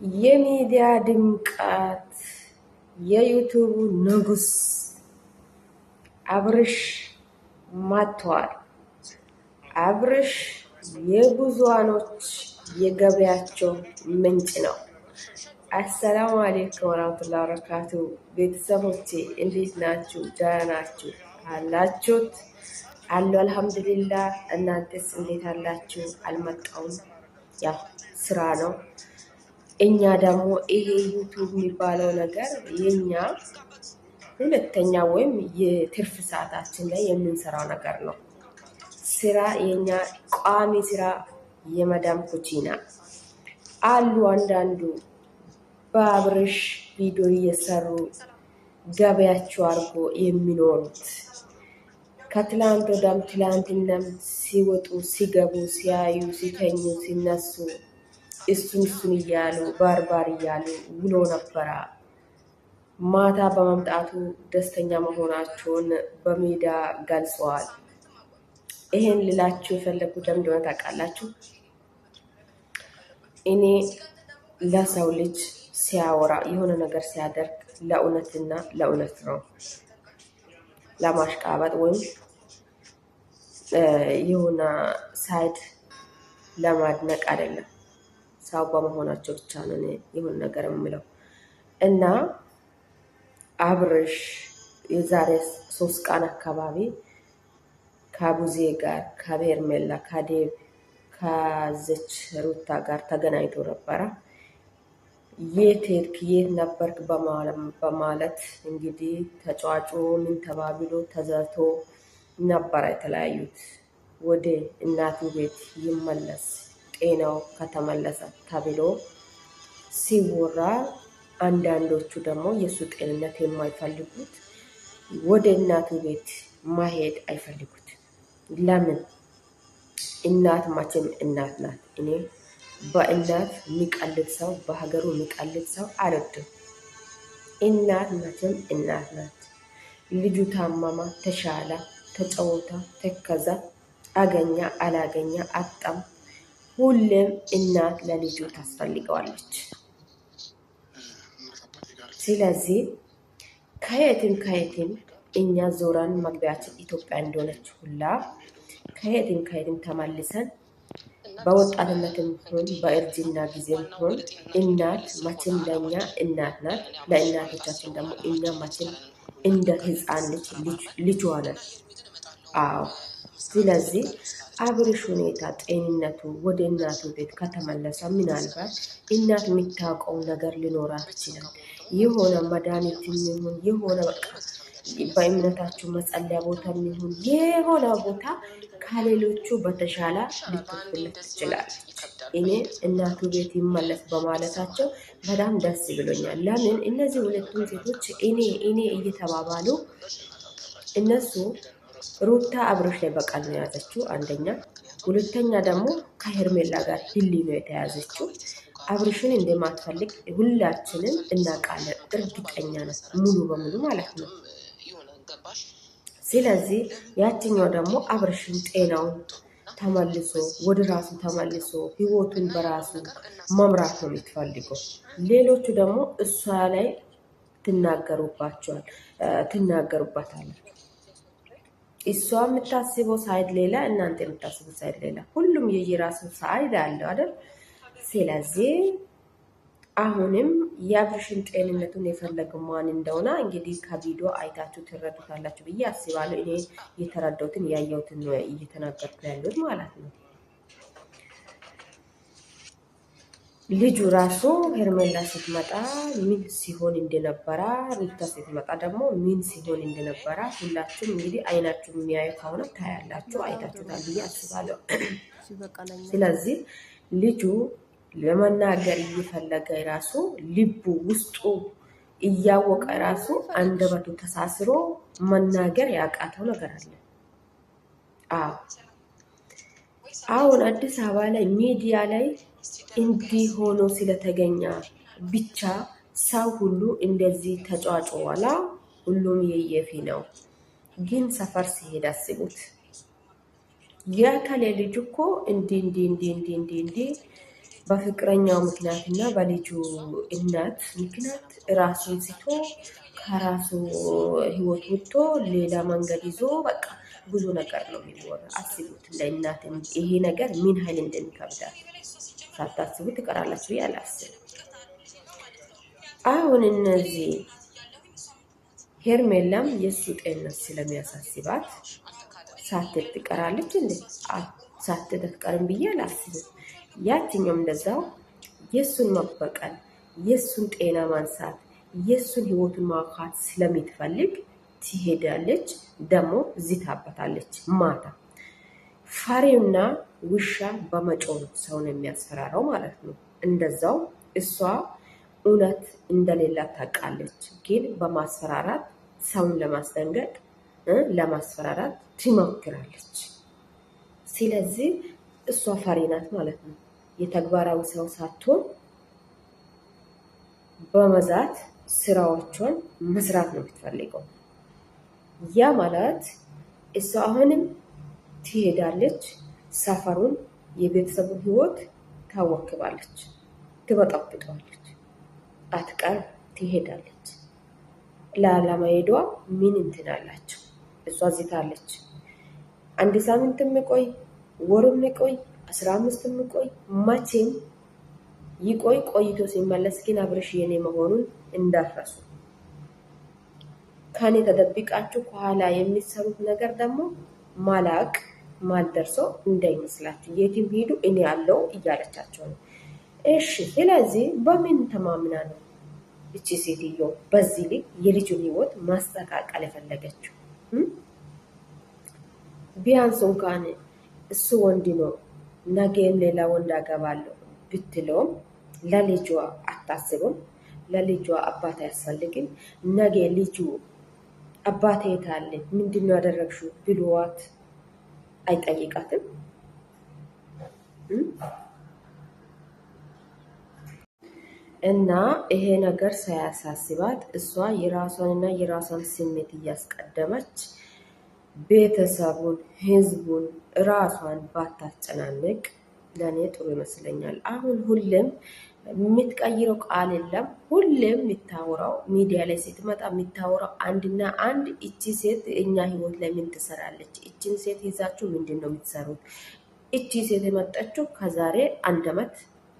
የሚዲያ ድምቀት የዩቱብ ንጉስ አብርሽ መጥቷል። አብርሽ የብዙሃኖች የገበያቸው ምንጭ ነው። አሰላሙ አለይኩም ወራህመቱላሂ ወበረካቱ። ቤተሰቦቼ እንዴት ናችሁ? ደህና ናችሁ አላችሁት? አሉ አልሐምዱሊላህ። እናንተስ እንዴት አላችሁ? አልመጣውም፣ ያው ስራ ነው። እኛ ደግሞ ይሄ ዩቱብ የሚባለው ነገር የኛ ሁለተኛ ወይም የትርፍ ሰዓታችን ላይ የምንሰራው ነገር ነው። ስራ የኛ ቋሚ ስራ የመዳም ኩቺና አሉ። አንዳንዱ በአብርሽ ቪዲዮ እየሰሩ ገበያቸው አድርጎ የሚኖሩት ከትላንት ወዳም ትላንትናም ሲወጡ ሲገቡ ሲያዩ ሲተኙ ሲነሱ እሱን እያሉ ባርባር እያሉ ውሎ ነበረ። ማታ በመምጣቱ ደስተኛ መሆናቸውን በሜዳ ገልጸዋል። ይሄን ልላችሁ የፈለጉት ለምን እንደሆነ ታውቃላችሁ? እኔ ለሰው ልጅ ሲያወራ የሆነ ነገር ሲያደርግ ለእውነትና ለእውነት ነው፣ ለማሽቃበጥ ወይም የሆነ ሳይድ ለማድነቅ አይደለም። ሰው በመሆናቸው ብቻ ነው የሆነ ነገር የምለው እና አብርሽ የዛሬ 3 ቀን አካባቢ ከቡዜ ጋር ከሄርሜላ ከዴብ ከዘች ሩታ ጋር ተገናኝቶ ነበረ። የት ሄድክ የት ነበርክ በማለት እንግዲህ ተጫዋጩ ምን ተባብሎ ተዘርቶ ነበረ የተለያዩት። ወደ እናቱ ቤት ይመለስ ጤናው ከተመለሰ ተብሎ ሲወራ፣ አንዳንዶቹ ደግሞ የእሱ ጤንነት የማይፈልጉት ወደ እናቱ ቤት ማሄድ አይፈልጉት። ለምን? እናት መቼም እናት ናት። እኔ በእናት የሚቀልድ ሰው በሀገሩ የሚቀልድ ሰው አልወድም። እናት መቼም እናት ናት። ልጁ ታመማ ተሻላ ተጫወታ ተከዛ አገኛ አላገኛ አጣም፣ ሁሌም እናት ለልጁ ታስፈልገዋለች። ስለዚህ ከየትም እኛ ዞራን መግቢያችን ኢትዮጵያ እንደሆነች ሁላ ከየትም ተመልሰን በወጣትነትም ሆን በእርጅና ጊዜም ሆን እናት መቼም ለእኛ እናት ናት። ለእናቶቻችን ደግሞ እኛ መቼም እንደ ሕፃን ልጅ ነን። አዎ። ስለዚህ አብርሽ ሁኔታ ጤንነቱ ወደ እናቱ ቤት ከተመለሰ ምናልባት እናት የሚታውቀው ነገር ሊኖራት ይችላል። የሆነ መድኃኒት የሚሆን የሆነ በቃ በእምነታችሁ መጸለያ ቦታ የሚሆን የሆነ ቦታ ከሌሎቹ በተሻለ ልትፍለት ትችላለች። እኔ እናቱ ቤት ይመለስ በማለታቸው በጣም ደስ ብሎኛል። ለምን እነዚህ ሁለቱም ሴቶች እኔ እየተባባሉ እነሱ ሩታ አብርሽ ላይ በቃል ነው የያዘችው አንደኛ፣ ሁለተኛ ደግሞ ከሄርሜላ ጋር ህሊ ነው የተያዘችው። አብርሽን እንደማትፈልግ ሁላችንም እናውቃለን፣ እርግጠኛ ነው ሙሉ በሙሉ ማለት ነው። ስለዚህ ያችኛው ደግሞ አብርሽን ጤናውን ተመልሶ ወደ ራሱ ተመልሶ ህይወቱን በራሱ መምራት ነው የምትፈልገው። ሌሎቹ ደግሞ እሷ ላይ ትናገሩባታለች። እሷ የምታስበው ሳይድ ሌላ፣ እናንተ የምታስበው ሳይድ ሌላ። ሁሉም የየራሱ ሳይድ አለው አይደል? ስለዚህ አሁንም የአብርሽን ጤንነቱን የፈለገው ማን እንደሆነ እንግዲህ ከቪዲዮ አይታችሁ ትረዱታላችሁ ብዬ አስባለሁ። እኔ የተረዳሁትን ያየሁትን ነው እየተናገርኩ ያለሁት ማለት ነው። ልጁ ራሱ ሄርሜላ ስትመጣ ምን ሲሆን እንደነበረ፣ ሩታ ስትመጣ ደግሞ ምን ሲሆን እንደነበረ ሁላችሁም እንግዲህ አይናችሁ የሚያዩ ከሆነ ታያላችሁ፣ አይታችሁታል ብዬ አስባለሁ። ስለዚህ ልጁ ለመናገር እየፈለገ ራሱ ልቡ ውስጡ እያወቀ ራሱ አንደበቱ ተሳስሮ መናገር ያቃተው ነገር አለ። አሁን አዲስ አበባ ላይ ሚዲያ ላይ እንዲህ ሆኖ ስለተገኘ ብቻ ሰው ሁሉ እንደዚህ ተጫጫዋላ። ሁሉም የየፊ ነው። ግን ሰፈር ሲሄድ አስቡት፣ የከሌ ልጅ እኮ እንዲህ በፍቅረኛው ምክንያትና በልጁ እናት ምክንያት ራሱን ስቶ ከራሱ ህይወት ወጥቶ ሌላ መንገድ ይዞ በቃ ብዙ ነገር ነው የሚወራ። አስቡት ለእናት ይሄ ነገር ምን ኃይል እንደሚከብዳል ሳታስቡ ትቀራላችሁ ብዬ አላስብም። አሁን እነዚህ ሄርሜላም የእሱ ጤንነት ስለሚያሳስባት ሳትሄድ ትቀራለች እንዴ? ሳትሄድ አትቀርም ብዬ አላስብም። ያችኛውም እንደዛው የእሱን መበቀል፣ የእሱን ጤና ማንሳት፣ የእሱን ህይወቱን ማውካት ስለምትፈልግ ትሄዳለች። ደግሞ ዝታበታለች። ማታ ፈሪውና ውሻ በመጮህ ሰውን የሚያስፈራራው ማለት ነው። እንደዛው እሷ እውነት እንደሌላ ታውቃለች፣ ግን በማስፈራራት ሰውን ለማስደንገጥ ለማስፈራራት ትሞክራለች። ስለዚህ እሷ ፈሪ ናት ማለት ነው። የተግባራዊ ሰው ሳትሆን በመዛት ስራዎቿን መስራት ነው የምትፈልገው። ያ ማለት እሷ አሁንም ትሄዳለች፣ ሰፈሩን የቤተሰቡን ህይወት ታወክባለች፣ ትበጠብጠዋለች። አትቀር ትሄዳለች። ላለመሄዷ ምን እንትን አላቸው? እሷ ዝታለች። አንድ ሳምንት የሚቆይ ወር የሚቆይ 15 የሚቆይ መቼም ይቆይ ቆይቶ ሲመለስ ግን አብርሽ የኔ መሆኑን እንዳትረሱ። ከኔ ተደብቃችሁ ከኋላ የሚሰሩት ነገር ደግሞ ማላቅ ማልደርሰው እንዳይመስላችሁ። የትም ሄዱ እኔ ያለው እያለቻቸው ነው። እሺ፣ ስለዚህ በምን ተማምና ነው እቺ ሴትዮ በዚህ ልክ የልጁን ህይወት ማስተካከል የፈለገችው? ቢያንስ እንኳን እሱ ወንድ ነው ነገም ሌላ ወንድ አገባለሁ ብትለውም ለልጇ አታስብም። ለልጇ አባት አያስፈልግም። ነገ ልጁ አባቴ የት አለ ምንድነው ያደረግሽው ብሏት አይጠይቃትም። እና ይሄ ነገር ሳያሳስባት እሷ የራሷንና የራሷን ስሜት እያስቀደመች ቤተሰቡን፣ ህዝቡን፣ ራሷን ባታጨናንቅ ለእኔ ጥሩ ይመስለኛል። አሁን ሁሌም የምትቀይረው ቃል የለም። ሁሌም የምታወራው ሚዲያ ላይ ስትመጣ የምታወራው አንድና አንድ እቺ ሴት እኛ ህይወት ላይ ምን ትሰራለች? እቺን ሴት ይዛችሁ ምንድን ነው የምትሰሩት? እቺ ሴት የመጣችው ከዛሬ 1 ዓመት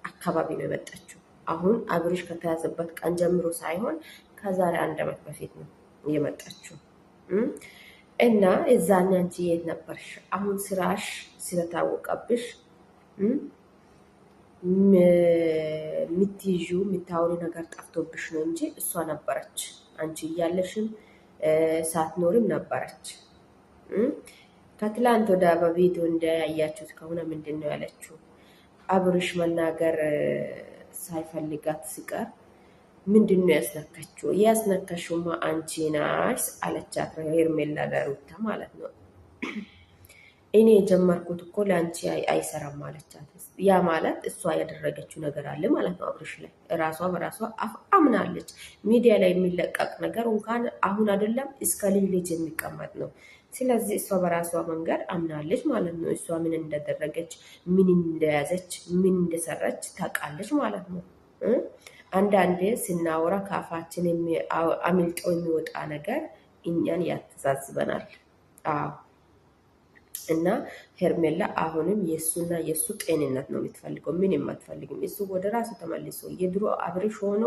አካባቢ ነው የመጣችው። አሁን አብርሽ ከተያዘበት ቀን ጀምሮ ሳይሆን ከዛሬ 1 ዓመት በፊት ነው የመጣችው። እና እዛኔ አንቺ የት ነበርሽ? አሁን ስራሽ ስለታወቀብሽ የምትይዡ የምታወሪ ነገር ጠፍቶብሽ ነው እንጂ እሷ ነበረች። አንቺ እያለሽም ሳትኖርም ነበረች። ከትላንት ወደ በቪዲዮ እንዳያያችሁት ከሆነ ምንድን ነው ያለችው? አብርሽ መናገር ሳይፈልጋት ሲቀር ምንድን ነው ያስነካችው? ያስነካሽውማ አንቺ ናሽ አለቻት። ሄርሜላ ለሩታ ማለት ነው። እኔ የጀመርኩት እኮ ለአንቺ አይሰራም አለቻት። ያ ማለት እሷ ያደረገችው ነገር አለ ማለት ነው። አብርሽ ላይ ራሷ በራሷ አምናለች። ሚዲያ ላይ የሚለቀቅ ነገር እንኳን አሁን አይደለም እስከ ልጅ የሚቀመጥ ነው። ስለዚህ እሷ በራሷ መንገድ አምናለች ማለት ነው። እሷ ምን እንደደረገች፣ ምን እንደያዘች፣ ምን እንደሰራች ታውቃለች ማለት ነው። አንዳንዴ ስናወራ ከአፋችን አምልጦ የሚወጣ ነገር እኛን ያተዛዝበናል። አዎ። እና ሄርሜላ አሁንም የእሱና የእሱ ጤንነት ነው የምትፈልገው። ምን የማትፈልግም። እሱ ወደ ራሱ ተመልሶ የድሮ አብርሽ ሆኖ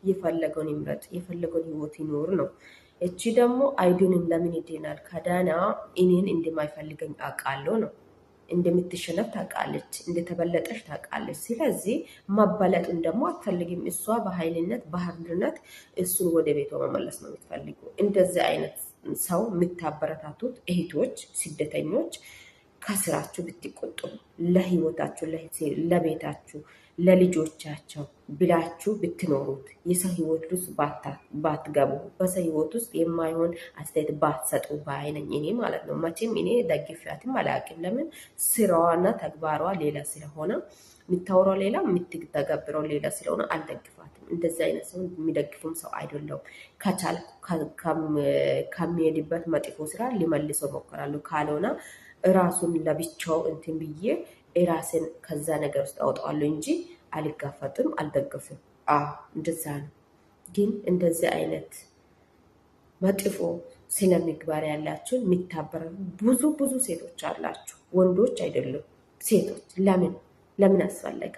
የፈለገውን ይምረጥ፣ የፈለገውን ህይወት ይኖር ነው። እቺ ደግሞ አይድንም። ለምን ይድናል? ከዳና እኔን እንደማይፈልገኝ አውቃለሁ ነው። እንደምትሸነፍ ታውቃለች፣ እንደተበለጠች ታውቃለች። ስለዚህ መበለጥን ደግሞ አትፈልግም። እሷ በኃይልነት በሀርድነት እሱን ወደ ቤቷ መመለስ ነው የምትፈልገው። እንደዚህ አይነት ሰው የምታበረታቱት እህቶች፣ ስደተኞች ከስራችሁ ብትቆጠቡ፣ ለህይወታችሁ፣ ለቤታችሁ፣ ለልጆቻቸው ብላችሁ ብትኖሩት፣ የሰው ህይወት ውስጥ ባትገቡ፣ በሰው ህይወት ውስጥ የማይሆን አስተያየት ባትሰጡ ባይነኝ እኔ ማለት ነው። መቼም እኔ ደግፊያትም አላውቅም። ለምን ስራዋና ተግባሯ ሌላ ስለሆነ የምታወራው ሌላ የምትተገብረው ሌላ ስለሆነ አልደግፋትም። እንደዚህ አይነት ሰው የሚደግፉም ሰው አይደለውም። ከቻል ከሚሄድበት መጥፎ ስራ ሊመልሰው ሞክራሉ። ካልሆነ ራሱን ለብቻው እንትን ብዬ ራስን ከዛ ነገር ውስጥ አወጣዋለሁ እንጂ አልጋፈጥም፣ አልደግፍም። እንደዛ ነው። ግን እንደዚህ አይነት መጥፎ ስነ ምግባር ያላችሁ የሚታበረ ብዙ ብዙ ሴቶች አላችሁ፣ ወንዶች አይደሉም ሴቶች። ለምን አስፈለገ?